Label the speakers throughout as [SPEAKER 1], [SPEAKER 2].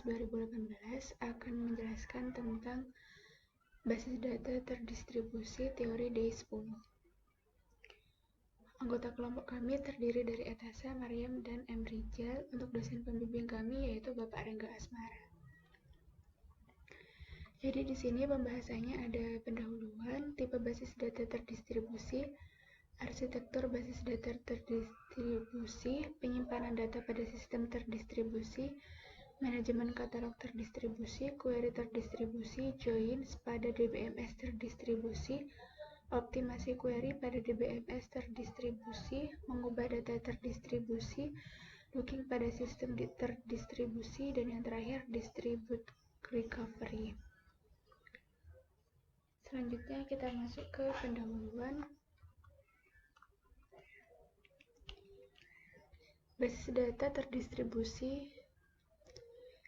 [SPEAKER 1] 2018 akan menjelaskan tentang basis data terdistribusi teori DAI-10. Anggota kelompok kami terdiri dari Etasa, Maryam, dan M. Rijal. Untuk dosen pembimbing kami yaitu Bapak Rengga Asmara. Jadi di sini pembahasannya ada pendahuluan, tipe basis data terdistribusi, arsitektur basis data terdistribusi, penyimpanan data pada sistem terdistribusi, manajemen katalog terdistribusi, query terdistribusi, joins pada DBMS terdistribusi, optimasi query pada DBMS terdistribusi, mengubah data terdistribusi, looking pada sistem terdistribusi, dan yang terakhir distribute recovery. Selanjutnya kita masuk ke pendahuluan. Basis data terdistribusi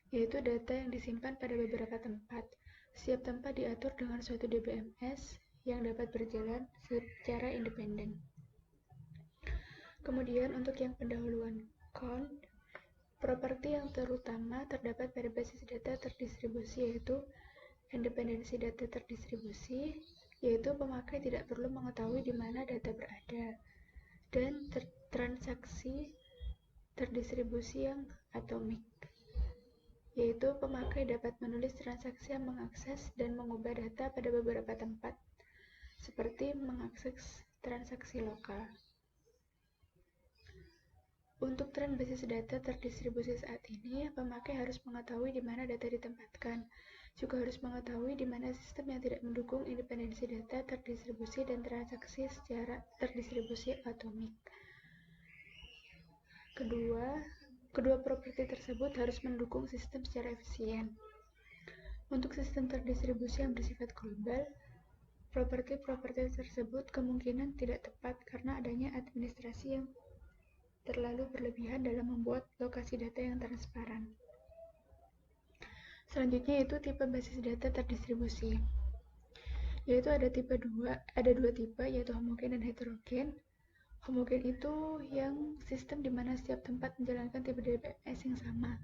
[SPEAKER 1] yaitu data yang disimpan pada beberapa tempat. Setiap tempat diatur dengan suatu DBMS yang dapat berjalan secara independen. Kemudian untuk yang pendahuluan count, properti yang terutama terdapat pada basis data terdistribusi yaitu independensi data terdistribusi, yaitu pemakai tidak perlu mengetahui di mana data berada, dan transaksi terdistribusi yang atomik, yaitu pemakai dapat menulis transaksi yang mengakses dan mengubah data pada beberapa tempat, seperti mengakses transaksi lokal. Untuk tren basis data terdistribusi saat ini, pemakai harus mengetahui di mana data ditempatkan, juga harus mengetahui di mana sistem yang tidak mendukung independensi data terdistribusi dan transaksi secara terdistribusi atomik. Kedua properti tersebut harus mendukung sistem secara efisien. Untuk sistem terdistribusi yang bersifat global, properti-properti tersebut kemungkinan tidak tepat karena adanya administrasi yang terlalu berlebihan dalam membuat lokasi data yang transparan. Selanjutnya yaitu tipe basis data terdistribusi. Yaitu ada dua tipe, yaitu homogen dan heterogen. Homogen itu yang sistem di mana setiap tempat menjalankan tipe DBMS yang sama.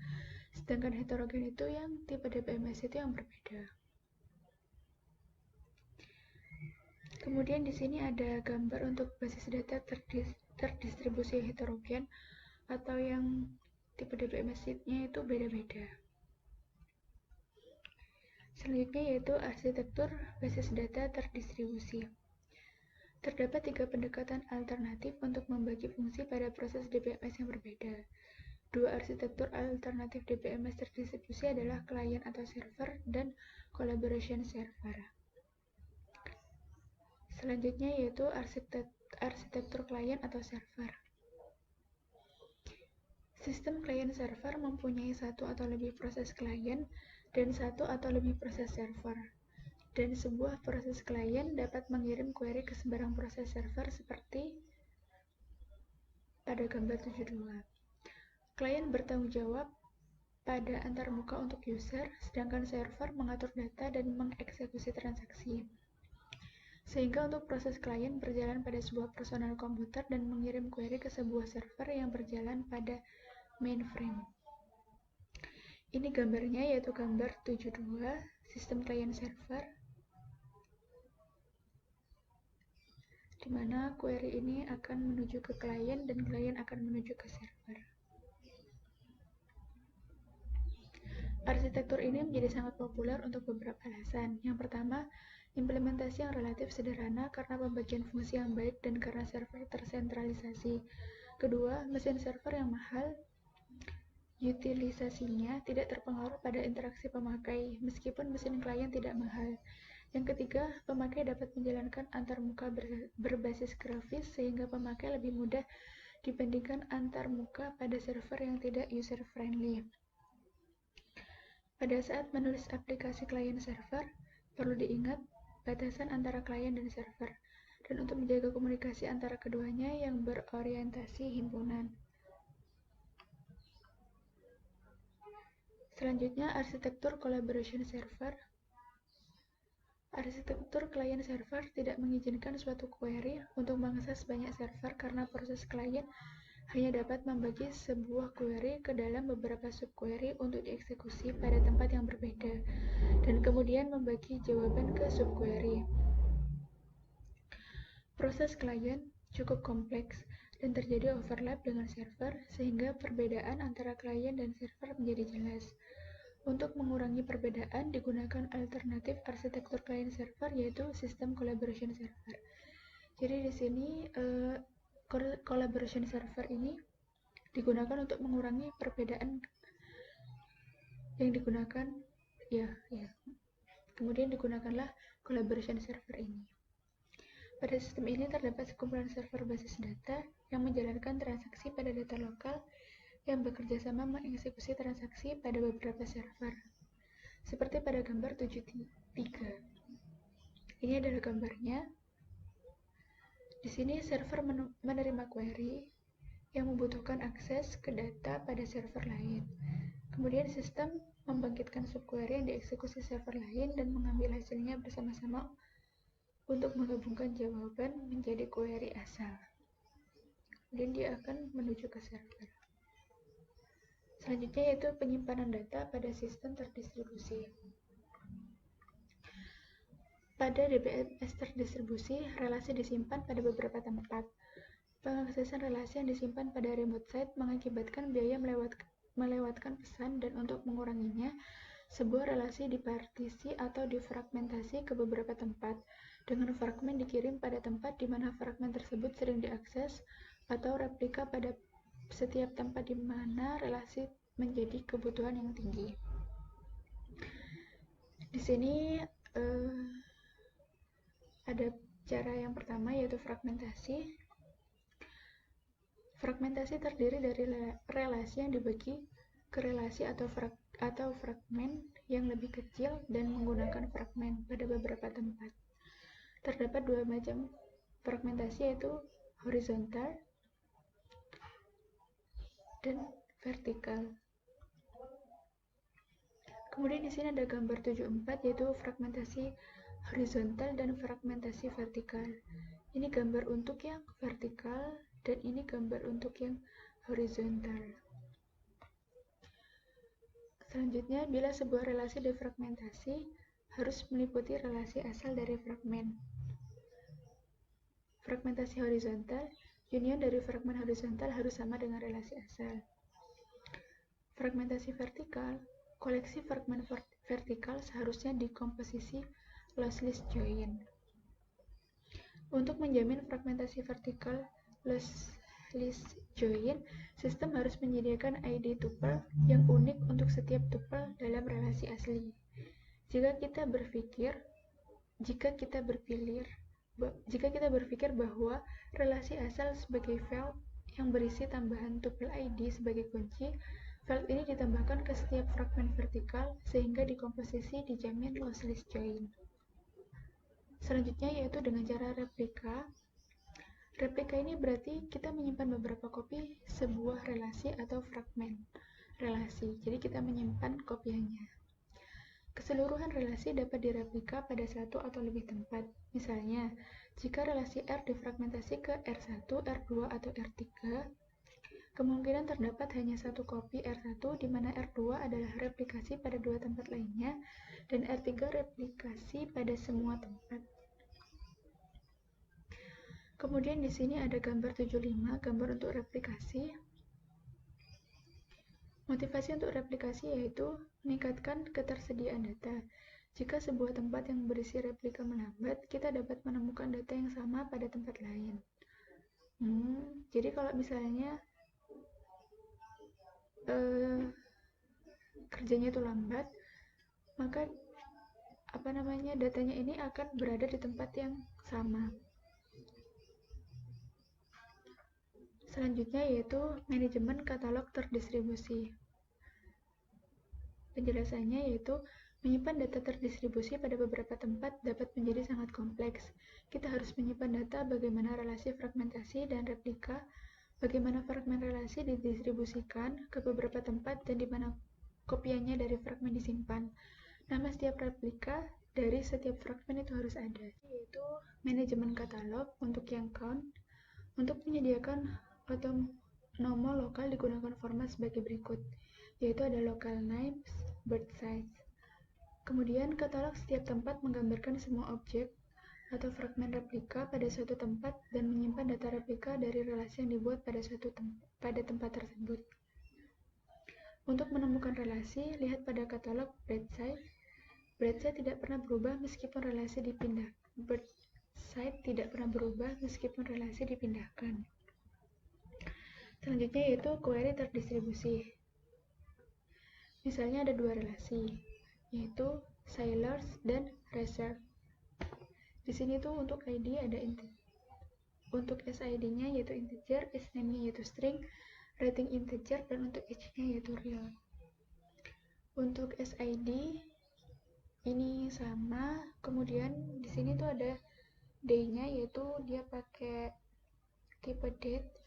[SPEAKER 1] Sedangkan heterogen itu yang tipe DBMS itu yang berbeda. Kemudian di sini ada gambar untuk basis data terdistribusi heterogen atau yang tipe DBMS-nya itu beda-beda. Selanjutnya yaitu arsitektur basis data terdistribusi. Terdapat 3 pendekatan alternatif untuk membagi fungsi pada proses DBMS yang berbeda. 2 arsitektur alternatif DBMS terdistribusi adalah client atau server dan collaboration server. Selanjutnya yaitu arsitektur client atau server. Sistem client server mempunyai satu atau lebih proses client dan satu atau lebih proses server. Dan sebuah proses klien dapat mengirim query ke sembarang proses server seperti pada gambar 72. Klien bertanggung jawab pada antarmuka untuk user, sedangkan server mengatur data dan mengeksekusi transaksi. Sehingga untuk proses klien berjalan pada sebuah personal komputer dan mengirim query ke sebuah server yang berjalan pada mainframe. Ini gambarnya yaitu gambar 72, sistem client server, di mana query ini akan menuju ke klien dan klien akan menuju ke server. Arsitektur ini menjadi sangat populer untuk beberapa alasan. Yang pertama, implementasi yang relatif sederhana karena pembagian fungsi yang baik dan karena server tersentralisasi. Kedua, mesin server yang mahal, utilisasinya tidak terpengaruh pada interaksi pemakai, meskipun mesin klien tidak mahal. Yang ketiga, pemakai dapat menjalankan antarmuka berbasis grafis sehingga pemakai lebih mudah dibandingkan antarmuka pada server yang tidak user-friendly. Pada saat menulis aplikasi klien server, perlu diingat batasan antara klien dan server, dan untuk menjaga komunikasi antara keduanya yang berorientasi himpunan. Selanjutnya, arsitektur collaboration server. Arsitektur client server tidak mengizinkan suatu query untuk mengakses banyak server karena proses klien hanya dapat membagi sebuah query ke dalam beberapa subquery untuk dieksekusi pada tempat yang berbeda, dan kemudian membagi jawaban ke subquery. Proses klien cukup kompleks dan terjadi overlap dengan server, sehingga perbedaan antara klien dan server menjadi jelas. Untuk mengurangi perbedaan, digunakan alternatif arsitektur klien server, yaitu sistem collaboration server. Jadi di sini collaboration server ini digunakan untuk mengurangi perbedaan yang digunakan kemudian digunakanlah collaboration server ini. Pada sistem ini terdapat sekumpulan server basis data yang menjalankan transaksi pada data lokal yang bekerja sama mengeksekusi transaksi pada beberapa server, seperti pada gambar 7.3. Ini adalah gambarnya. Di sini server menerima query yang membutuhkan akses ke data pada server lain. Kemudian sistem membangkitkan subquery yang dieksekusi server lain dan mengambil hasilnya bersama-sama untuk menggabungkan jawaban menjadi query asal. Kemudian dia akan menuju ke server. Selanjutnya yaitu penyimpanan data pada sistem terdistribusi. Pada DBMS terdistribusi, relasi disimpan pada beberapa tempat. Pengaksesan relasi yang disimpan pada remote site mengakibatkan biaya melewatkan pesan, dan untuk menguranginya, sebuah relasi dipartisi atau difragmentasi ke beberapa tempat, dengan fragmen dikirim pada tempat di mana fragmen tersebut sering diakses, atau replika pada setiap tempat di mana relasi menjadi kebutuhan yang tinggi. Di sini ada cara yang pertama, yaitu fragmentasi. Fragmentasi terdiri dari relasi yang dibagi ke relasi atau fragmen yang lebih kecil dan menggunakan fragmen pada beberapa tempat. Terdapat dua macam fragmentasi, yaitu horizontal dan vertikal. Kemudian di sini ada gambar 7.4, yaitu fragmentasi horizontal dan fragmentasi vertikal. Ini gambar untuk yang vertikal dan ini gambar untuk yang horizontal. Selanjutnya, bila sebuah relasi difragmentasi, harus meliputi relasi asal dari fragmen. Fragmentasi horizontal, union dari fragmen horizontal harus sama dengan relasi asal. Fragmentasi vertikal, koleksi fragmen vertikal seharusnya dikomposisi lossless join. Untuk menjamin fragmentasi vertikal lossless join, sistem harus menyediakan ID tuple yang unik untuk setiap tuple dalam relasi asli. Jika kita berpikir bahwa relasi asal sebagai field yang berisi tambahan tuple ID sebagai kunci, field ini ditambahkan ke setiap fragmen vertikal sehingga dikomposisi dijamin lossless join. Selanjutnya yaitu dengan cara replika. Replika ini berarti kita menyimpan beberapa kopi sebuah relasi atau fragmen relasi. Jadi kita menyimpan kopiannya. Keseluruhan relasi dapat direplika pada satu atau lebih tempat. Misalnya, jika relasi R difragmentasi ke R1, R2, atau R3, kemungkinan terdapat hanya satu kopi R1 di mana R2 adalah replikasi pada dua tempat lainnya dan R3 replikasi pada semua tempat. Kemudian di sini ada gambar 75, gambar untuk replikasi. Motivasi untuk replikasi yaitu meningkatkan ketersediaan data. Jika sebuah tempat yang berisi replika melambat, kita dapat menemukan data yang sama pada tempat lain. Jadi kalau misalnya kerjanya itu lambat, maka datanya ini akan berada di tempat yang sama. Selanjutnya yaitu manajemen katalog terdistribusi. Penjelasannya yaitu menyimpan data terdistribusi pada beberapa tempat dapat menjadi sangat kompleks. Kita harus menyimpan data bagaimana relasi fragmentasi dan replika, bagaimana fragmen relasi didistribusikan ke beberapa tempat, dan di mana kopiannya dari fragmen disimpan. Nama setiap replika dari setiap fragmen itu harus ada, yaitu manajemen katalog untuk yang count, untuk menyediakan Nama lokal digunakan format sebagai berikut, yaitu ada local names, birth size. Kemudian katalog setiap tempat menggambarkan semua objek atau fragmen replika pada suatu tempat dan menyimpan data replika dari relasi yang dibuat pada tempat tersebut. Untuk menemukan relasi, lihat pada katalog birth size. Birth size tidak pernah berubah meskipun relasi dipindahkan. Selanjutnya yaitu query terdistribusi. Misalnya ada dua relasi, yaitu sailors dan reserve. Di sini tuh untuk ID ada untuk SID-nya yaitu integer, SNAME-nya yaitu string, rating integer, dan untuk age-nya yaitu real. Untuk SID ini sama, kemudian di sini tuh ada day-nya yaitu dia pakai tipe date.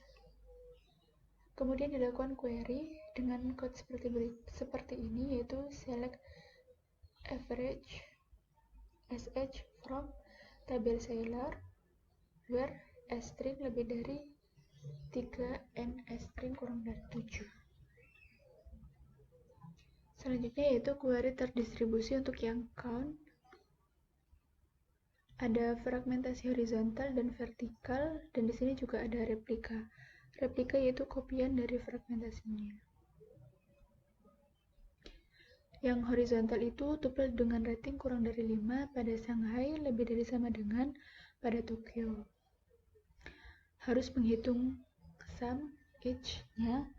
[SPEAKER 1] Kemudian dilakukan query dengan code seperti ini, yaitu select average sh from tabel sailor where string lebih dari 3 and string kurang dari 7. Selanjutnya yaitu query terdistribusi untuk yang count. Ada fragmentasi horizontal dan vertikal, dan di sini juga ada replika. Replika yaitu kopian dari fragmentasinya. Yang horizontal itu tuple dengan rating kurang dari 5 pada Shanghai, lebih dari sama dengan pada Tokyo. Harus menghitung sum age-nya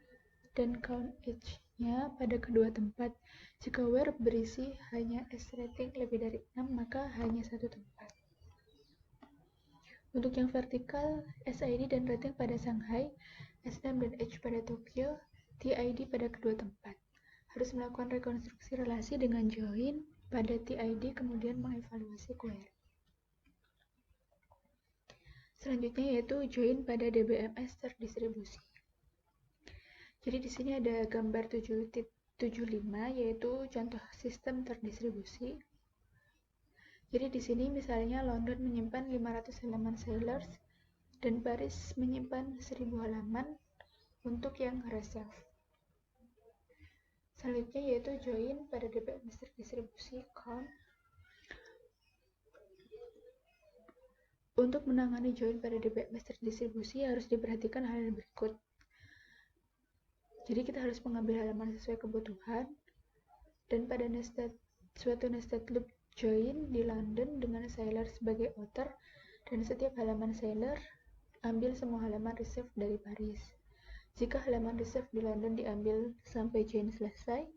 [SPEAKER 1] dan count age-nya pada kedua tempat. Jika where berisi hanya S rating lebih dari 6, maka hanya satu tempat. Untuk yang vertikal, SID dan rating pada Shanghai, SNAME dan age pada Tokyo, TID pada kedua tempat. Harus melakukan rekonstruksi relasi dengan join pada TID, kemudian mengevaluasi query. Selanjutnya yaitu join pada DBMS terdistribusi. Jadi di sini ada gambar 7.75 yaitu contoh sistem terdistribusi. Jadi di sini misalnya London menyimpan 500 halaman sailors dan Paris menyimpan 1000 halaman untuk yang reserve. Selanjutnya yaitu join pada DBMS terdistribusi count. Untuk menangani join pada DBMS terdistribusi harus diperhatikan hal berikut. Jadi kita harus mengambil halaman sesuai kebutuhan, dan pada suatu nested loop join di London dengan sailor sebagai author, dan setiap halaman sailor ambil semua halaman reserve dari Paris. Jika halaman reserve di London diambil sampai join selesai,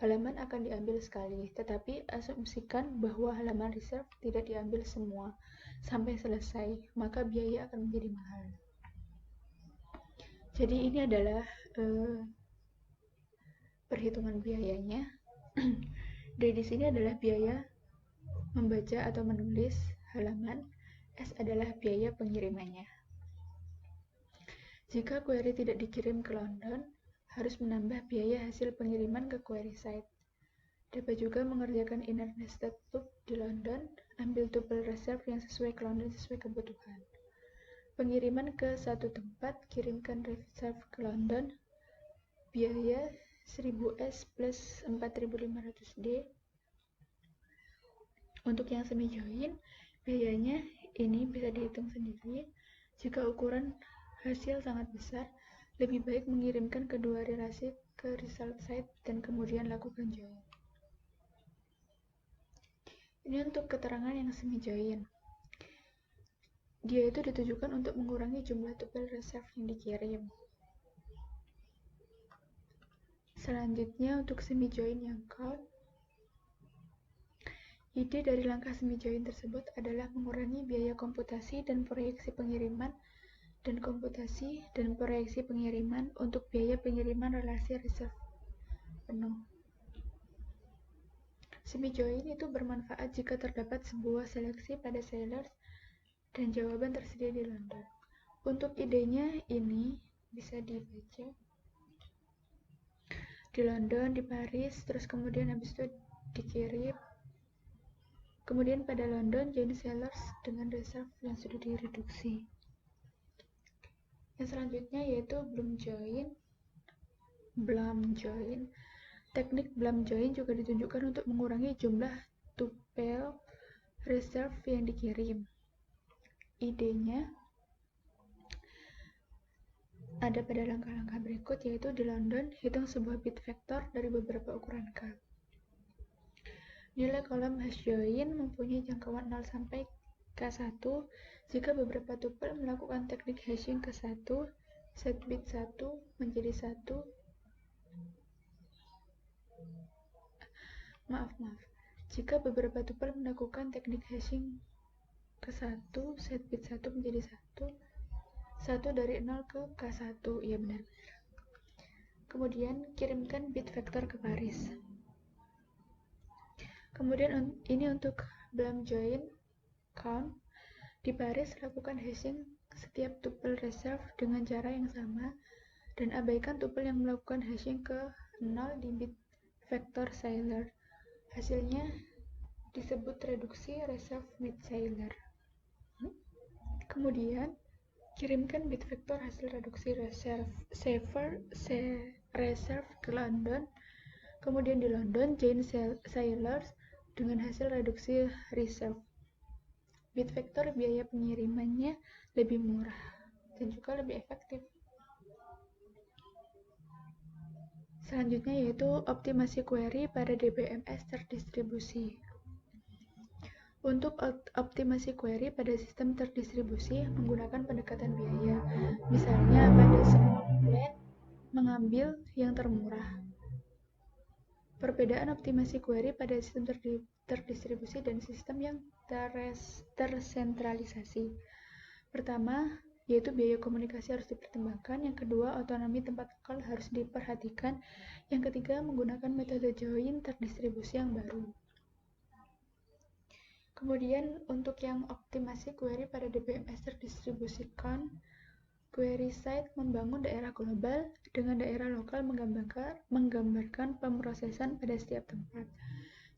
[SPEAKER 1] halaman akan diambil sekali, tetapi asumsikan bahwa halaman reserve tidak diambil semua sampai selesai, maka biaya akan menjadi mahal. Jadi ini adalah perhitungan biayanya. D di sini adalah biaya membaca atau menulis halaman, S adalah biaya pengirimannya. Jika query tidak dikirim ke London, harus menambah biaya hasil pengiriman ke query site. Dapat juga mengerjakan inner nested loop di London, ambil tuple reserve yang sesuai ke London sesuai kebutuhan. Pengiriman ke satu tempat, kirimkan reserve ke London, biaya 1000S plus 4500D. Untuk yang semi join, biayanya ini bisa dihitung sendiri. Jika ukuran hasil sangat besar, lebih baik mengirimkan kedua relasi ke result site dan kemudian lakukan join. Ini untuk keterangan yang semi join. Dia itu ditujukan untuk mengurangi jumlah tuple reserve yang dikirim. Selanjutnya untuk semi join yang count. Ide dari langkah semi join tersebut adalah mengurangi biaya komputasi dan proyeksi pengiriman untuk biaya pengiriman relasi reserve penuh. Semi join itu bermanfaat jika terdapat sebuah seleksi pada sailors dan jawaban tersedia di London. Untuk idenya ini bisa dibaca di London, di Paris, terus kemudian habis itu dikirim. Kemudian pada London, join sailors dengan reserve yang sudah direduksi. Yang selanjutnya yaitu bloom join. Teknik bloom join juga ditunjukkan untuk mengurangi jumlah tupel reserve yang dikirim. Idenya ada pada langkah-langkah berikut, yaitu di London, hitung sebuah bit vektor dari beberapa ukuran K. Nilai kolom hash join mempunyai jangkauan 0 sampai K1 jika beberapa tupel melakukan teknik hashing ke-1, set bit 1 menjadi 1. Jika beberapa tupel melakukan teknik hashing ke-1, set bit 1 menjadi 1 dari 0 ke K1. Ya, benar. Kemudian kirimkan bit vektor ke baris. Kemudian ini untuk bloom join count. Di baris lakukan hashing setiap tupel reserve dengan cara yang sama dan abaikan tupel yang melakukan hashing ke 0 di bit vektor Shailer. Hasilnya disebut reduksi reserve bit Shailer. Kemudian kirimkan bit vektor hasil reduksi reserve ke London. Kemudian di London join Shailer dengan hasil reduksi reserve. Bit vektor biaya pengirimannya lebih murah dan juga lebih efektif. Selanjutnya yaitu optimasi query pada DBMS terdistribusi. Untuk optimasi query pada sistem terdistribusi menggunakan pendekatan biaya. Misalnya pada semua plan mengambil yang termurah. Perbedaan optimasi query pada sistem terdistribusi dan sistem yang tersentralisasi. Pertama, yaitu biaya komunikasi harus dipertimbangkan. Yang kedua, otonomi tempat lokal harus diperhatikan. Yang ketiga, menggunakan metode join terdistribusi yang baru. Kemudian untuk yang optimasi query pada DBMS terdistribusikan, query site membangun daerah global dengan daerah lokal menggambarkan pemrosesan pada setiap tempat.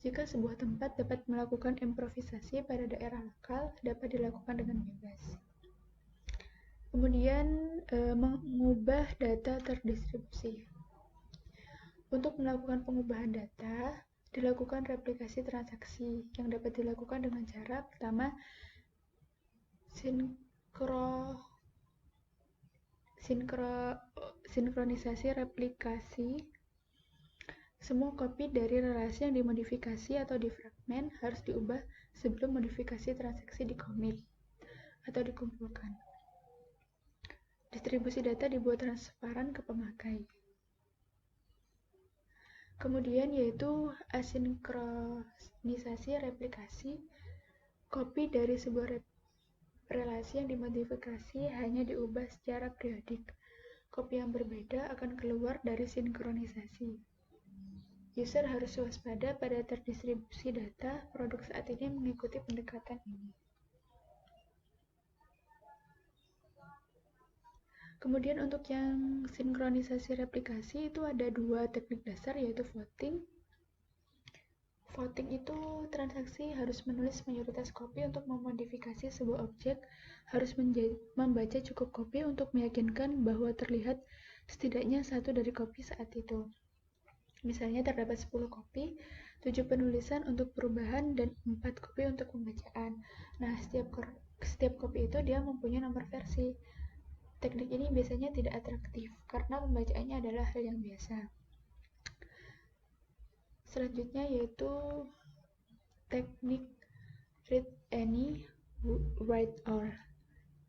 [SPEAKER 1] Jika sebuah tempat dapat melakukan improvisasi pada daerah lokal, dapat dilakukan dengan bebas. Kemudian mengubah data terdistribusi. Untuk melakukan pengubahan data, dilakukan replikasi transaksi yang dapat dilakukan dengan cara pertama sinkronisasi replikasi. Semua kopi dari relasi yang dimodifikasi atau difragmen harus diubah sebelum modifikasi transaksi dikomit atau dikumpulkan. Distribusi data dibuat transparan ke pemakai. Kemudian yaitu asinkronisasi replikasi. Kopi dari sebuah relasi yang dimodifikasi hanya diubah secara periodik. Kopi yang berbeda akan keluar dari sinkronisasi. User harus waspada pada terdistribusi data. Produk saat ini mengikuti pendekatan ini. Kemudian untuk yang sinkronisasi replikasi itu ada dua teknik dasar, yaitu voting. Voting itu transaksi harus menulis mayoritas kopi untuk memodifikasi sebuah objek, harus membaca cukup kopi untuk meyakinkan bahwa terlihat setidaknya satu dari kopi saat itu. Misalnya terdapat 10 kopi, 7 penulisan untuk perubahan dan 4 kopi untuk pembacaan. Nah, setiap kopi itu dia mempunyai nomor versi. Teknik ini biasanya tidak atraktif karena pembacaannya adalah hal yang biasa. Selanjutnya yaitu teknik read any, write all.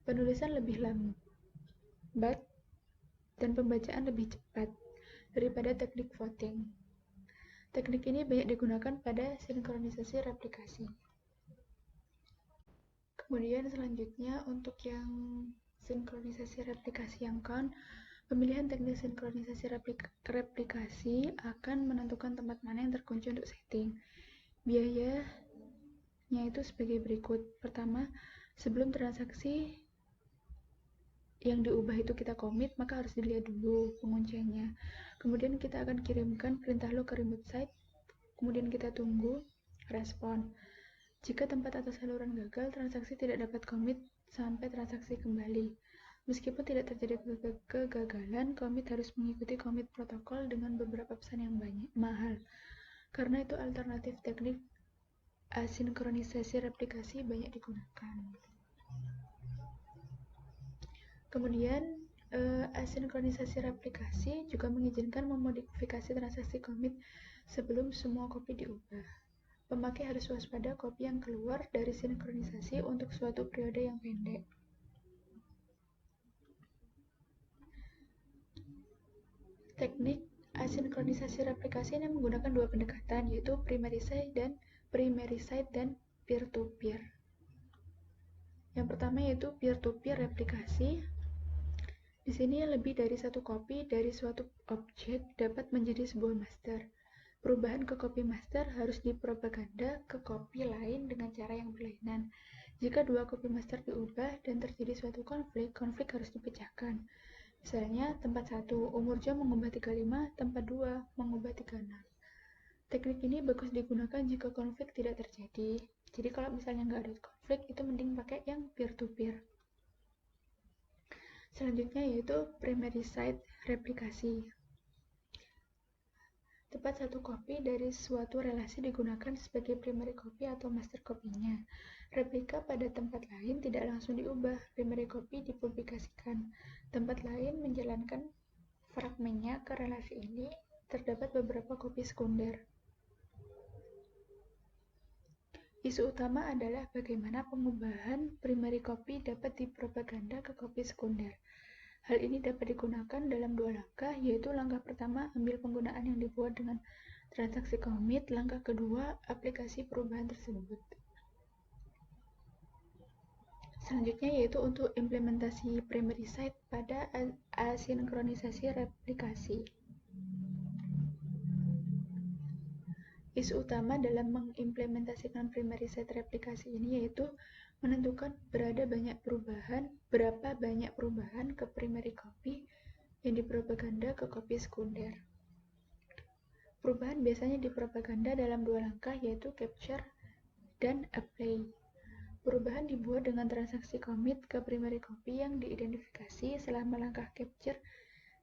[SPEAKER 1] Penulisan lebih lambat dan pembacaan lebih cepat daripada teknik voting. Teknik ini banyak digunakan pada sinkronisasi replikasi. Kemudian selanjutnya untuk yang sinkronisasi replikasi yang count, pemilihan teknik sinkronisasi replikasi akan menentukan tempat mana yang terkunci untuk setting. Biayanya itu sebagai berikut. Pertama, sebelum transaksi yang diubah itu kita commit, maka harus dilihat dulu pengunciannya. Kemudian kita akan kirimkan perintah log ke remote site. Kemudian kita tunggu respon. Jika tempat atau saluran gagal, transaksi tidak dapat commit sampai transaksi kembali. Meskipun tidak terjadi kegagalan, commit harus mengikuti commit protokol dengan beberapa pesan yang mahal. Karena itu alternatif teknik asinkronisasi replikasi banyak digunakan. Kemudian asinkronisasi replikasi juga mengizinkan memodifikasi transaksi commit sebelum semua copy diubah. Pemakai harus waspada copy yang keluar dari sinkronisasi untuk suatu periode yang pendek. Teknik asinkronisasi replikasi ini menggunakan dua pendekatan, yaitu primary side dan peer-to-peer. Yang pertama yaitu peer-to-peer replikasi. Di sini lebih dari satu copy dari suatu objek dapat menjadi sebuah master. Perubahan ke copy master harus dipropaganda ke copy lain dengan cara yang berlainan. Jika dua copy master diubah dan terjadi suatu konflik harus dipecahkan. Misalnya, tempat 1, umur jam mengubah 35, tempat 2, mengubah 36. Teknik ini bagus digunakan jika konflik tidak terjadi. Jadi kalau misalnya nggak ada konflik, itu mending pakai yang peer-to-peer. Selanjutnya yaitu primary side replikasi. Tempat satu copy dari suatu relasi digunakan sebagai primary copy atau master copy-nya. Replika pada tempat lain tidak langsung diubah, primary copy dipublikasikan. Tempat lain menjalankan fragmennya ke relasi ini, terdapat beberapa copy sekunder. Isu utama adalah bagaimana pengubahan primary copy dapat dipropaganda ke copy sekunder. Hal ini dapat digunakan dalam dua langkah, yaitu langkah pertama, ambil penggunaan yang dibuat dengan transaksi commit, langkah kedua, aplikasi perubahan tersebut. Selanjutnya yaitu untuk implementasi primary side pada asinkronisasi replikasi. Isu utama dalam mengimplementasikan primary side replikasi ini yaitu menentukan berapa banyak perubahan ke primary copy yang dipropaganda ke copy sekunder. Perubahan biasanya dipropaganda dalam dua langkah yaitu capture dan apply. Perubahan dibuat dengan transaksi commit ke primary copy yang diidentifikasi selama langkah capture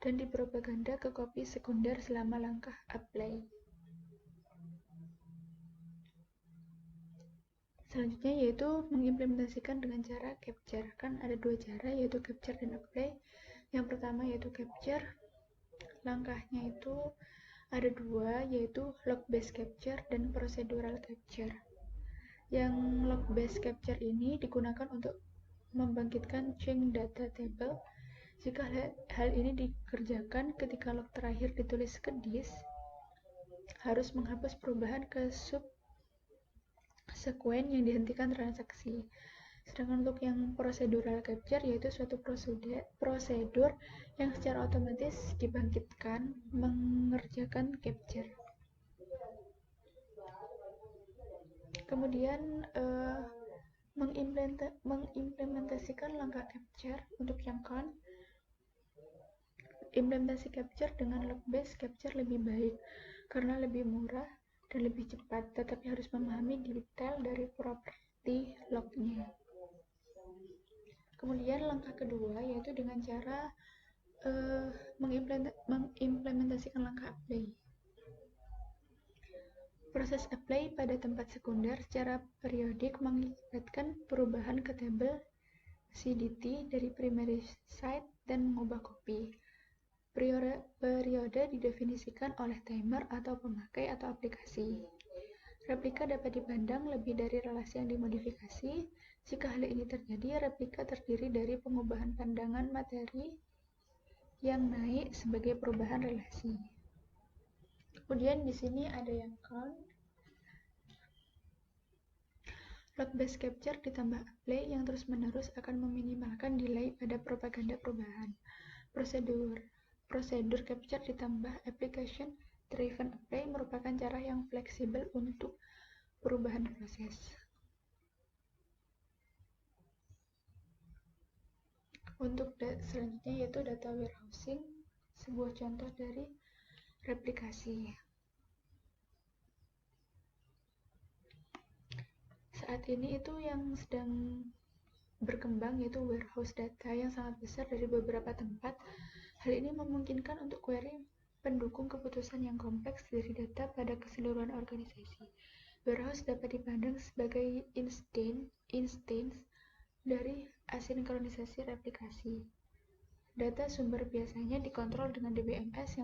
[SPEAKER 1] dan dipropaganda ke copy sekunder selama langkah apply. Selanjutnya yaitu mengimplementasikan dengan cara capture. Kan ada dua cara yaitu capture dan apply. Yang pertama yaitu capture. Langkahnya itu ada dua yaitu log based capture dan procedural capture. Yang log based capture ini digunakan untuk membangkitkan chain data table. Jika hal ini dikerjakan ketika log terakhir ditulis ke disk, harus menghapus perubahan ke subsequent yang dihentikan transaksi. Sedangkan untuk yang procedural capture yaitu suatu prosedur yang secara otomatis dibangkitkan mengerjakan capture. Kemudian mengimplementasikan langkah capture untuk yang count. Implementasi capture dengan log based capture lebih baik karena lebih murah dan lebih cepat, tetapi harus memahami detail dari properti lognya. Kemudian langkah kedua yaitu dengan cara mengimplementasikan langkah apply. Proses apply pada tempat sekunder secara periodik mengakibatkan perubahan ke tabel CDT dari primary side dan mengubah copy. Periode didefinisikan oleh timer atau pemakai atau aplikasi. Replika dapat dipandang lebih dari relasi yang dimodifikasi. Jika hal ini terjadi, replika terdiri dari pengubahan pandangan materi yang naik sebagai perubahan relasi. Kemudian di sini ada yang count. Log based capture ditambah apply yang terus-menerus akan meminimalkan delay pada propaganda perubahan. Prosedur capture ditambah application driven apply merupakan cara yang fleksibel untuk perubahan proses. Untuk selanjutnya yaitu data warehousing, sebuah contoh dari replikasi. Saat ini itu yang sedang berkembang, yaitu warehouse data yang sangat besar dari beberapa tempat. Hal ini memungkinkan untuk query pendukung keputusan yang kompleks dari data pada keseluruhan organisasi. Warehouse dapat dipandang sebagai instance dari asinkronisasi replikasi. Data sumber biasanya dikontrol dengan DBMS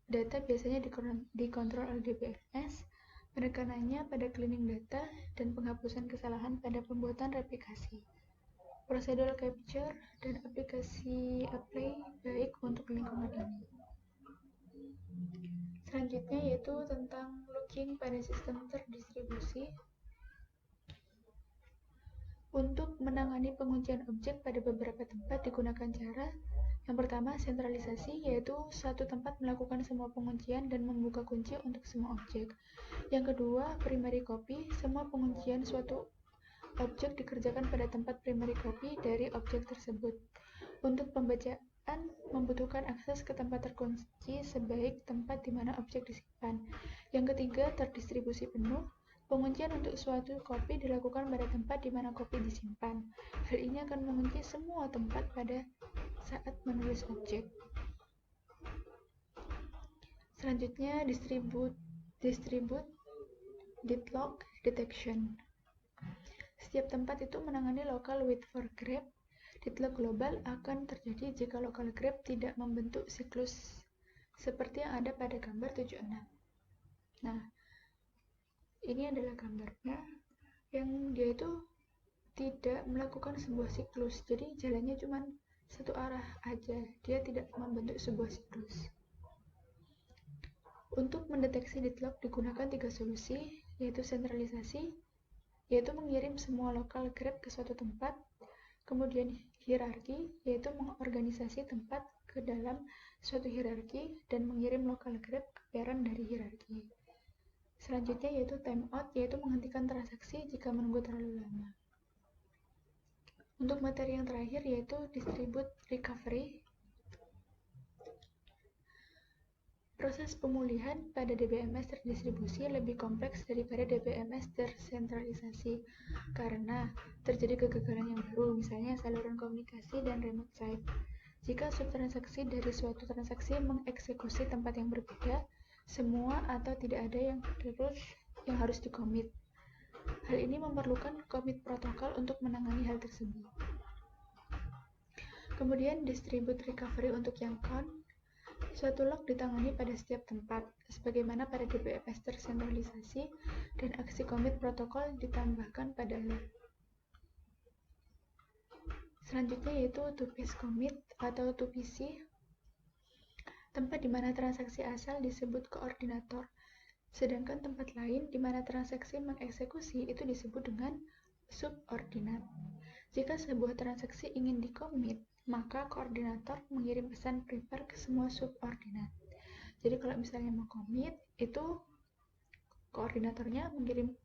[SPEAKER 1] Data biasanya dikontrol oleh DBMS, penekanannya pada cleaning data dan penghapusan kesalahan pada pembuatan replikasi. Prosedur capture dan aplikasi apply baik untuk lingkungan ini. Selanjutnya yaitu tentang looking pada sistem terdistribusi. Untuk menangani penguncian objek pada beberapa tempat digunakan cara yang pertama, sentralisasi, yaitu satu tempat melakukan semua penguncian dan membuka kunci untuk semua objek. Yang kedua, primary copy, semua penguncian suatu objek dikerjakan pada tempat primary copy dari objek tersebut. Untuk pembacaan, membutuhkan akses ke tempat terkunci sebaik tempat di mana objek disimpan. Yang ketiga, terdistribusi penuh, penguncian untuk suatu copy dilakukan pada tempat di mana copy disimpan. Hal ini akan mengunci semua tempat pada saat menulis objek. Selanjutnya, distribute deadlock detection. Setiap tempat itu menangani local wait for grep. Deadlock global akan terjadi jika local grep tidak membentuk siklus seperti yang ada pada gambar 76. Nah, ini adalah gambarnya yang dia itu tidak melakukan sebuah siklus, jadi jalannya cuma satu arah aja, dia tidak membentuk sebuah siklus. Untuk mendeteksi deadlock digunakan 3 solusi, yaitu sentralisasi, yaitu mengirim semua local grep ke suatu tempat, kemudian hierarki, yaitu mengorganisasi tempat ke dalam suatu hierarki dan mengirim local grep ke parent dari hierarki. Selanjutnya yaitu timeout, yaitu menghentikan transaksi jika menunggu terlalu lama. Untuk materi yang terakhir yaitu distribute recovery. Proses pemulihan pada DBMS terdistribusi lebih kompleks daripada DBMS tersentralisasi karena terjadi kegagalan yang baru, misalnya saluran komunikasi dan remote site. Jika subtransaksi dari suatu transaksi mengeksekusi tempat yang berbeda, semua atau tidak ada yang harus dikomit. Hal ini memerlukan commit protokol untuk menangani hal tersebut. Kemudian distribute recovery untuk yang count. Suatu log ditangani pada setiap tempat, sebagaimana pada DBMS tersentralisasi, dan aksi commit protokol ditambahkan pada log. Selanjutnya yaitu to-piece commit atau to-PC, tempat di mana transaksi asal disebut koordinator, sedangkan tempat lain di mana transaksi mengeksekusi itu disebut dengan subordinat. Jika sebuah transaksi ingin dikomit, maka koordinator mengirim pesan prepare ke semua subordinat. Jadi kalau misalnya mau commit, itu koordinatornya mengirim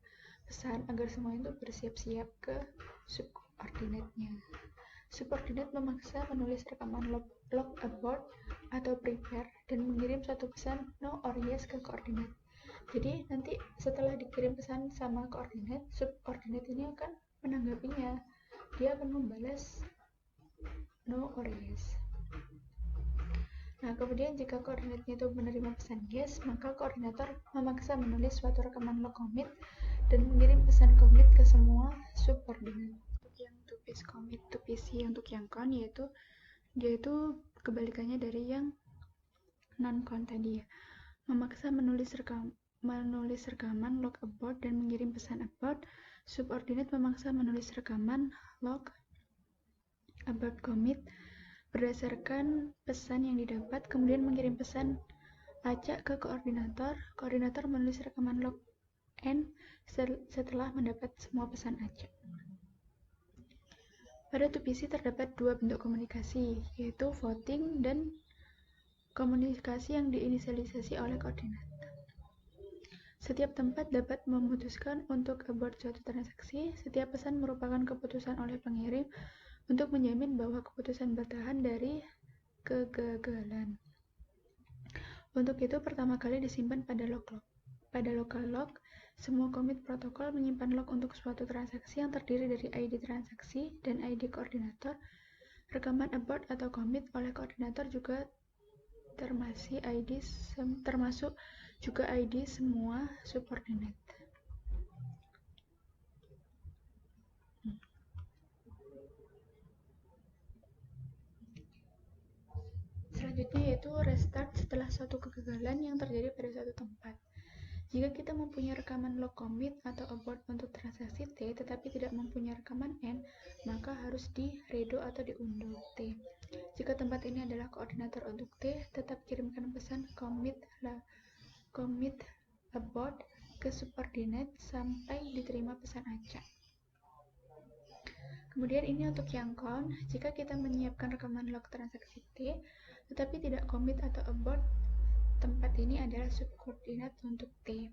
[SPEAKER 1] pesan agar semua itu bersiap-siap ke subordinatnya. Subordinat memaksa menulis rekaman log abort atau prepare dan mengirim suatu pesan no or yes ke koordinat. Jadi nanti setelah dikirim pesan sama koordinat, subordinat ini akan menanggapinya. Dia akan membalas no or yes. Nah, kemudian jika koordinatnya itu menerima pesan yes, maka koordinator memaksa menulis suatu rekaman log commit dan mengirim pesan commit ke semua subordinat. Untuk yang to-piece commit, to-PC untuk yang count yaitu dia itu kebalikannya dari yang non-count tadi ya. Memaksa menulis rekaman log abort dan mengirim pesan abort. Subordinat memaksa menulis rekaman log abort commit berdasarkan pesan yang didapat, kemudian mengirim pesan acak ke koordinator. Koordinator menulis rekaman log n setelah mendapat semua pesan acak. Pada to-PC terdapat dua bentuk komunikasi, yaitu voting dan komunikasi yang diinisialisasi oleh koordinat. Setiap tempat dapat memutuskan untuk abort suatu transaksi. Setiap pesan merupakan keputusan oleh pengirim untuk menjamin bahwa keputusan bertahan dari kegagalan. Untuk itu pertama kali disimpan pada log. Pada local log, semua commit protokol menyimpan log untuk suatu transaksi yang terdiri dari ID transaksi dan ID koordinator. Rekaman abort atau commit oleh koordinator juga termasuk juga ID semua subordinate. Selanjutnya yaitu restart setelah suatu kegagalan yang terjadi pada suatu tempat. Jika kita mempunyai rekaman log commit atau abort untuk transaksi T tetapi tidak mempunyai rekaman N, maka harus di redo atau diunduh T. Jika tempat ini adalah koordinator untuk T, tetap kirimkan pesan commit abort ke subordinate sampai diterima pesan acak. Kemudian ini untuk yang count, jika kita menyiapkan rekaman log transaksi T tetapi tidak commit atau abort, tempat ini adalah subordinate untuk T.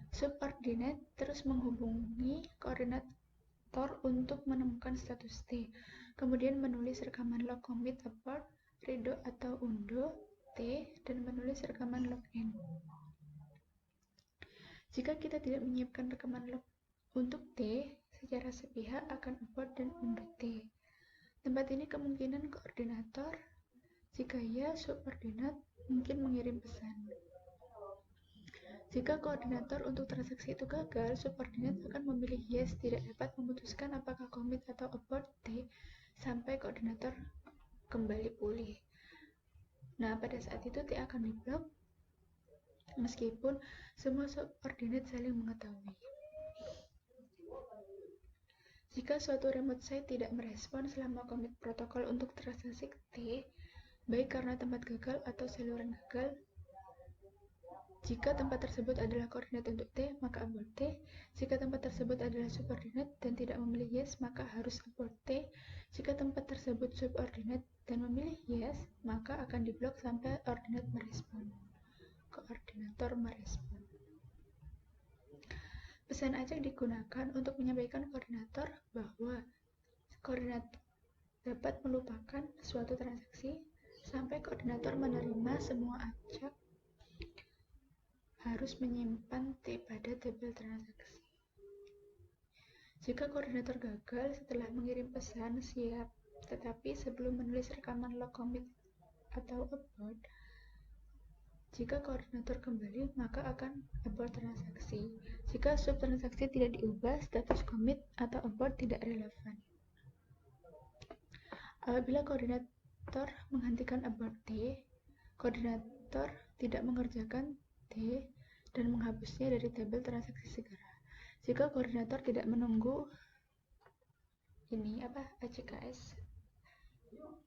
[SPEAKER 1] Subordinate terus menghubungi koordinator untuk menemukan status T, kemudian menulis rekaman log commit abort, redo atau undo T, dan menulis rekaman log N. Jika kita tidak menyiapkan rekaman log untuk T, secara sepihak akan abort dan undo T. Tempat ini kemungkinan koordinator, jika ya subordinate mungkin mengirim pesan. Jika koordinator untuk transaksi itu gagal, subordinate akan memilih yes, tidak dapat memutuskan apakah commit atau abort T sampai koordinator kembali pulih. Nah, pada saat itu T akan diblok meskipun semua subordinate saling mengetahui. Jika suatu remote site tidak merespon selama commit protokol untuk transaksi T, baik karena tempat gagal atau saluran gagal, jika tempat tersebut adalah koordinat untuk T, maka abort T. Jika tempat tersebut adalah subordinate dan tidak memilih yes, maka harus abort T. Jika tempat tersebut subordinate dan memilih yes, maka akan diblok sampai koordinator merespon. Pesan acak digunakan untuk menyampaikan koordinator bahwa koordinator dapat melupakan suatu transaksi sampai koordinator menerima semua acak harus menyimpan T pada tabel transaksi. Jika koordinator gagal setelah mengirim pesan siap, tetapi sebelum menulis rekaman log commit atau abort, jika koordinator kembali, maka akan abort transaksi. Jika subtransaksi tidak diubah, status commit atau abort tidak relevan. Apabila koordinator menghentikan abort T, koordinator tidak mengerjakan T dan menghapusnya dari tabel transaksi segera. Jika koordinator tidak menunggu ACKS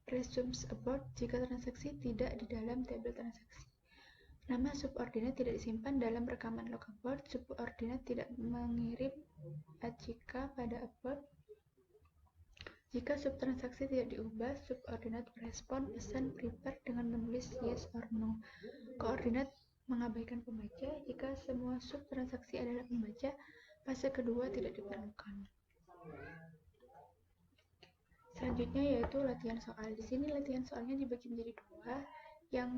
[SPEAKER 1] resumes abort jika transaksi tidak di dalam tabel transaksi. Nama subordinate tidak disimpan dalam rekaman log abort. Subordinate tidak mengirim ACK pada abort. Jika subtransaksi tidak diubah, subordinate merespon pesan prepare dengan menulis yes or no. Koordinat mengabaikan pembaca. Jika semua subtransaksi adalah pembaca, fase kedua tidak diperlukan. Selanjutnya yaitu latihan soal. Di sini latihan soalnya dibagi menjadi dua, yang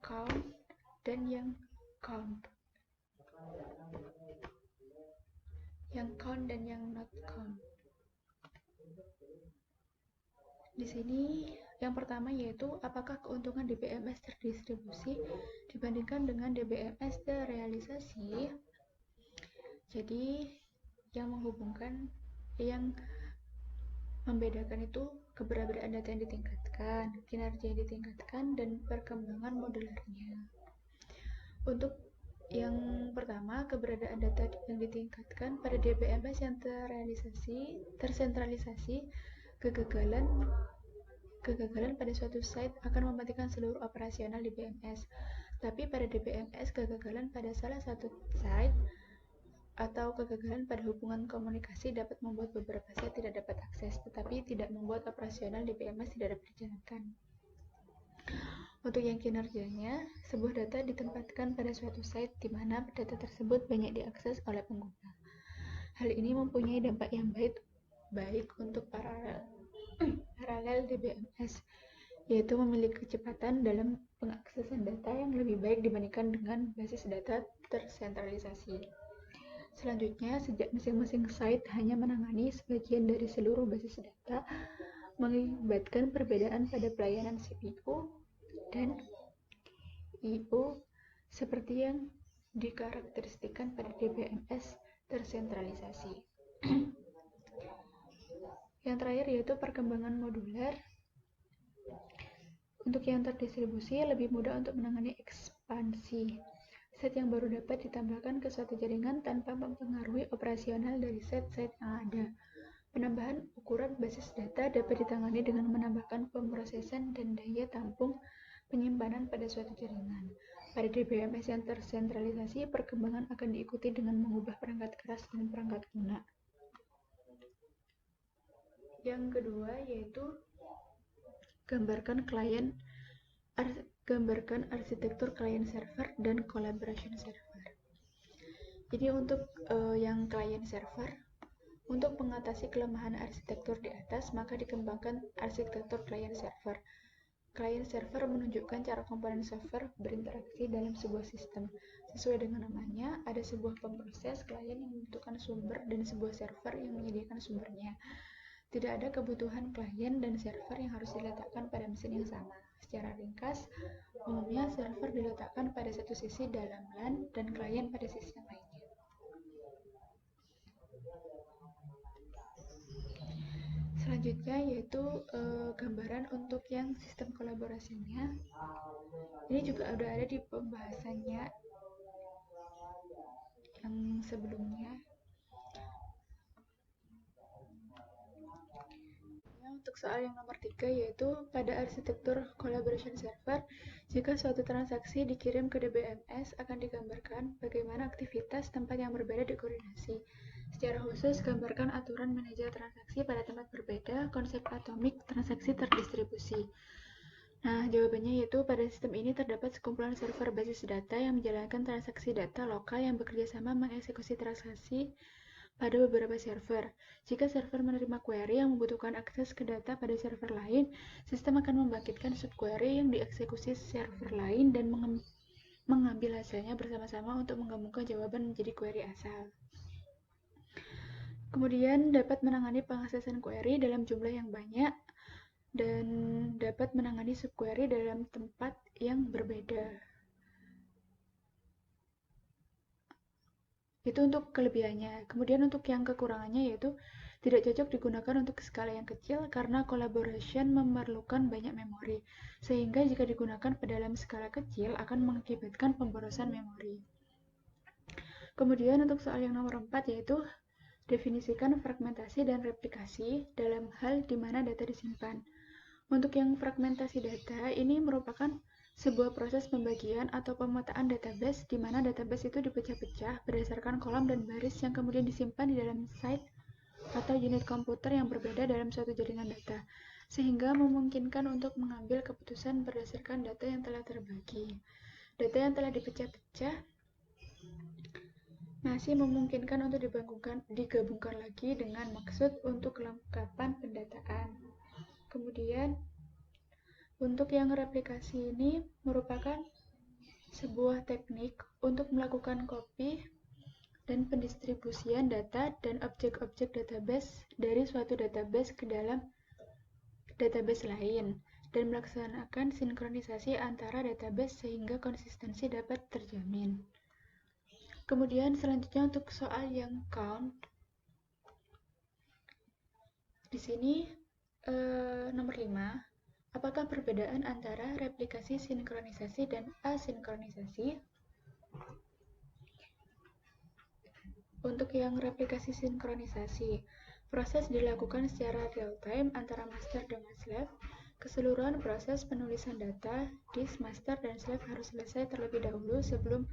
[SPEAKER 1] count dan yang count. Yang count dan yang not count. Di sini yang pertama yaitu apakah keuntungan DBMS terdistribusi dibandingkan dengan DBMS terrealisasi. Jadi yang membedakan itu keberadaan data yang ditingkatkan, kinerja yang ditingkatkan, dan perkembangan modelernya. Untuk yang pertama, keberadaan data yang ditingkatkan pada DBMS yang tersentralisasi, kegagalan pada suatu site akan mematikan seluruh operasional DBMS. Tapi pada DBMS, kegagalan pada salah satu site atau kegagalan pada hubungan komunikasi dapat membuat beberapa site tidak dapat akses, tetapi tidak membuat operasional DBMS tidak dapat dijalankan. Untuk yang kinerjanya, sebuah data ditempatkan pada suatu site di mana data tersebut banyak diakses oleh pengguna. Hal ini mempunyai dampak yang baik untuk paralel DBMS yaitu memiliki kecepatan dalam pengaksesan data yang lebih baik dibandingkan dengan basis data tersentralisasi. Selanjutnya, sejak masing-masing site hanya menangani sebagian dari seluruh basis data, mengakibatkan perbedaan pada pelayanan CPU dan I/O seperti yang dikarakteristikkan pada DBMS tersentralisasi. Yang terakhir yaitu perkembangan modular. Untuk yang terdistribusi, lebih mudah untuk menangani ekspansi. Set yang baru dapat ditambahkan ke suatu jaringan tanpa mempengaruhi operasional dari set-set yang ada. Penambahan ukuran basis data dapat ditangani dengan menambahkan pemrosesan dan daya tampung penyimpanan pada suatu jaringan. Pada DBMS yang tersentralisasi, perkembangan akan diikuti dengan mengubah perangkat keras dan perangkat lunak. Yang kedua yaitu gambarkan arsitektur client server dan collaboration server. Jadi untuk yang client server, untuk mengatasi kelemahan arsitektur di atas, maka dikembangkan arsitektur client server. Client server menunjukkan cara komponen software berinteraksi dalam sebuah sistem. Sesuai dengan namanya, ada sebuah pemroses klien yang membutuhkan sumber dan sebuah server yang menyediakan sumbernya. Tidak ada kebutuhan klien dan server yang harus diletakkan pada mesin yang sama. Secara ringkas, umumnya server diletakkan pada satu sisi dalam LAN dan klien pada sisi yang lainnya. Selanjutnya yaitu gambaran untuk yang sistem kolaborasinya. Ini juga udah ada di pembahasannya yang sebelumnya. Untuk soal yang nomor 3 yaitu pada arsitektur collaboration server, jika suatu transaksi dikirim ke DBMS akan digambarkan bagaimana aktivitas tempat yang berbeda dikoordinasi. Secara khusus, gambarkan aturan manajer transaksi pada tempat berbeda, konsep atomik transaksi terdistribusi. Nah, jawabannya yaitu pada sistem ini terdapat sekumpulan server basis data yang menjalankan transaksi data lokal yang bekerja sama mengeksekusi transaksi pada beberapa server. Jika server menerima query yang membutuhkan akses ke data pada server lain, sistem akan membangkitkan subquery yang dieksekusi server lain dan mengambil hasilnya bersama-sama untuk menggabungkan jawaban menjadi query asal. Kemudian dapat menangani pengaksesan query dalam jumlah yang banyak dan dapat menangani subquery dalam tempat yang berbeda. Itu untuk kelebihannya. Kemudian untuk yang kekurangannya yaitu tidak cocok digunakan untuk skala yang kecil karena collaboration memerlukan banyak memori, sehingga jika digunakan pada dalam skala kecil akan mengakibatkan pemborosan memori. Kemudian untuk soal yang nomor 4 yaitu definisikan fragmentasi dan replikasi dalam hal di mana data disimpan. Untuk yang fragmentasi data, ini merupakan sebuah proses pembagian atau pemetaan database di mana database itu dipecah-pecah berdasarkan kolom dan baris yang kemudian disimpan di dalam site atau unit komputer yang berbeda dalam suatu jaringan data, sehingga memungkinkan untuk mengambil keputusan berdasarkan data yang telah terbagi. Data yang telah dipecah-pecah masih memungkinkan untuk digabungkan lagi dengan maksud untuk kelengkapan pendataan. Kemudian untuk yang replikasi ini merupakan sebuah teknik untuk melakukan copy dan pendistribusian data dan objek-objek database dari suatu database ke dalam database lain dan melaksanakan sinkronisasi antara database sehingga konsistensi dapat terjamin. Kemudian selanjutnya untuk soal yang count. Di sini nomor 5. Apakah perbedaan antara replikasi sinkronisasi dan asinkronisasi? Untuk yang replikasi sinkronisasi, proses dilakukan secara real-time antara master dengan slave. Keseluruhan proses penulisan data, disk, master, dan slave harus selesai terlebih dahulu sebelum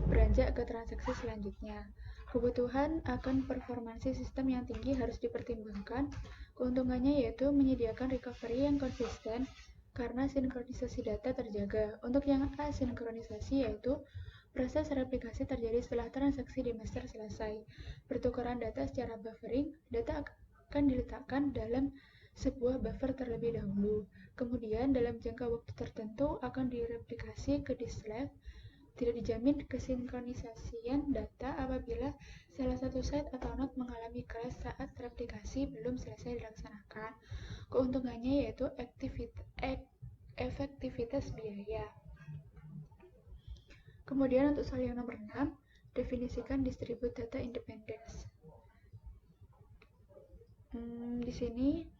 [SPEAKER 1] beranjak ke transaksi selanjutnya. Kebutuhan akan performansi sistem yang tinggi harus dipertimbangkan. Keuntungannya yaitu menyediakan recovery yang konsisten karena sinkronisasi data terjaga. Untuk yang asinkronisasi yaitu proses replikasi terjadi setelah transaksi di master selesai. Pertukaran data secara buffering, data akan diletakkan dalam sebuah buffer terlebih dahulu. Kemudian dalam jangka waktu tertentu akan direplikasi ke disk lab. Tidak dijamin kesinkronisasian data apabila salah satu set atau node mengalami crash saat replikasi belum selesai dilaksanakan. Keuntungannya yaitu efektivitas biaya. Kemudian untuk soal yang nomor 6, definisikan distribute data independence. Di sini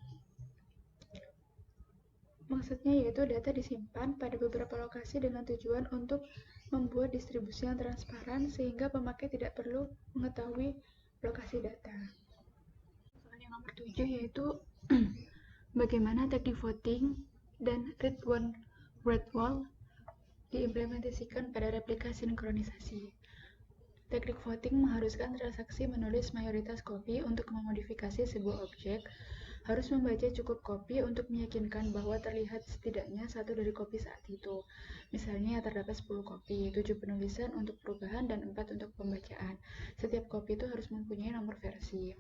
[SPEAKER 1] maksudnya yaitu data disimpan pada beberapa lokasi dengan tujuan untuk membuat distribusi yang transparan sehingga pemakai tidak perlu mengetahui lokasi data. Soal yang nomor 7 yaitu bagaimana teknik voting dan read wall diimplementasikan pada replika sinkronisasi. Teknik voting mengharuskan transaksi menulis mayoritas kopi untuk memodifikasi sebuah objek, harus membaca cukup kopi untuk meyakinkan bahwa terlihat setidaknya satu dari kopi saat itu. Misalnya terdapat 10 kopi, 7 penulisan untuk perubahan dan 4 untuk pembacaan. Setiap kopi itu harus mempunyai nomor versi.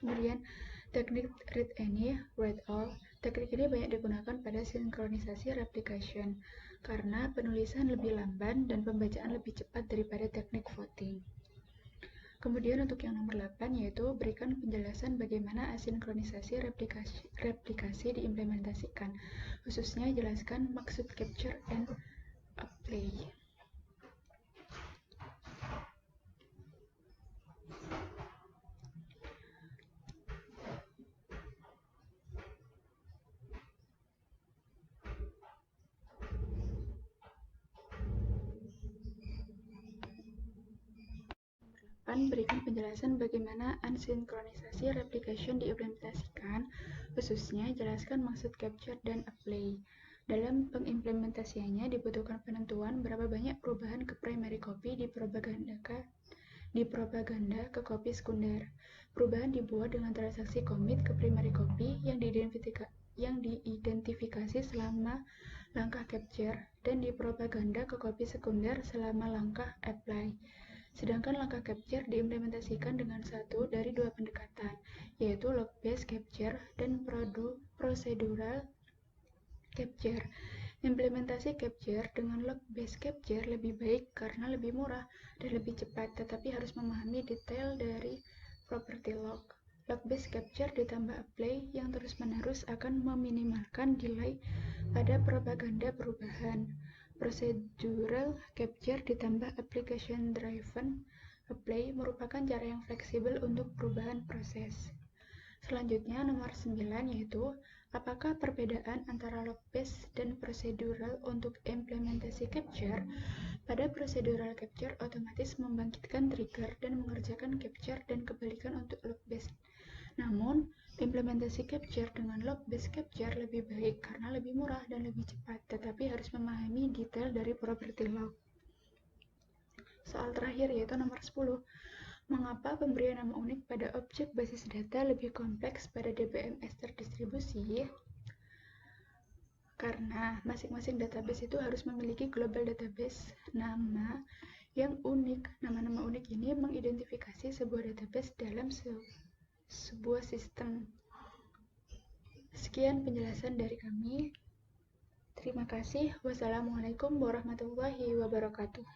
[SPEAKER 1] Kemudian teknik read any, write all. Teknik ini banyak digunakan pada sinkronisasi replication karena penulisan lebih lamban dan pembacaan lebih cepat daripada teknik voting. Kemudian untuk yang nomor 8 yaitu berikan penjelasan bagaimana asinkronisasi replikasi diimplementasikan. Khususnya jelaskan maksud capture and apply. Berikan penjelasan bagaimana asinkronisasi replication diimplementasikan, khususnya jelaskan maksud capture dan apply. Dalam pengimplementasiannya dibutuhkan penentuan berapa banyak perubahan ke primary copy dipropaganda ke copy sekunder. Perubahan dibuat dengan transaksi commit ke primary copy yang diidentifikasi selama langkah capture dan dipropaganda ke copy sekunder selama langkah apply. Sedangkan langkah capture diimplementasikan dengan satu dari dua pendekatan, yaitu log-based capture dan procedural capture. Implementasi capture dengan log-based capture lebih baik karena lebih murah dan lebih cepat, tetapi harus memahami detail dari property log. Log-based capture ditambah apply yang terus-menerus akan meminimalkan delay pada propaganda perubahan. Procedural capture ditambah application driven apply merupakan cara yang fleksibel untuk perubahan proses. Selanjutnya nomor 9 yaitu apakah perbedaan antara log-based dan procedural untuk implementasi capture? Pada procedural capture otomatis membangkitkan trigger dan mengerjakan capture dan kebalikan untuk log-based. Namun, implementasi capture dengan log-based capture lebih baik karena lebih murah dan lebih cepat, tetapi harus memahami detail dari property log. Soal terakhir yaitu nomor 10. Mengapa pemberian nama unik pada objek basis data lebih kompleks pada DBMS terdistribusi? Karena masing-masing database itu harus memiliki global database nama yang unik. Nama-nama unik ini mengidentifikasi sebuah database dalam sebuah sistem. Sekian penjelasan dari kami. Terima kasih. Wassalamualaikum warahmatullahi wabarakatuh.